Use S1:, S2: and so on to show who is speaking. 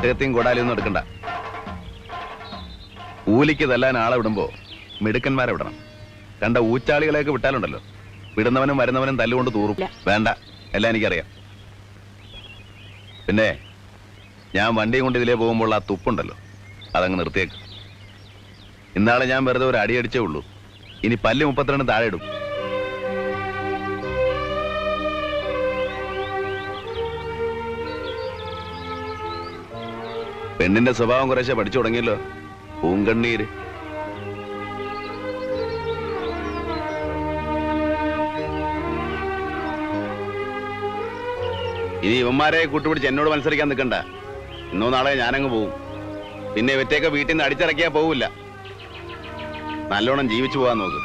S1: ഒട്ടകത്തെയും കൊടാലിയൊന്നും എടുക്കണ്ട. കൂലിക്ക് തല്ലാൻ ആളെ വിടുമ്പോ മിടുക്കന്മാരെ വിടണം. കണ്ട ഊച്ചാളികളെയൊക്കെ വിട്ടാലുണ്ടല്ലോ, വിടുന്നവനും വരുന്നവനും തല്ലുകൊണ്ട് തൂറും. വേണ്ട, എല്ലാം എനിക്കറിയാം. പിന്നെ ഞാൻ വണ്ടിയും കൊണ്ട് ഇതിലേ പോകുമ്പോൾ ആ തുപ്പുണ്ടല്ലോ, അതങ്ങ് നിർത്തിയേക്ക്. ഇന്നാളെ ഞാൻ വെറുതെ ഒരു അടി അടിച്ചേ ഉള്ളൂ. ഇനി പല്ല് 32 താഴെ ഇടും. പെണ്ണിന്റെ സ്വഭാവം കുറേശ്ശെ പഠിച്ചു തുടങ്ങിയല്ലോ. പൂങ്കണ്ണീര്. ഇനി ഇവന്മാരെ കൂട്ടുപിടിച്ച് എന്നോട് മത്സരിക്കാൻ നിൽക്കണ്ട. ഇന്നോ നാളെ ഞാനങ്ങ് പോവും. പിന്നെ ഇവറ്റയൊക്കെ വീട്ടിൽ നിന്ന് അടിച്ചിറക്കിയാ പോവില്ല. നല്ലോണം ജീവിച്ചു പോകാൻ നോക്ക്.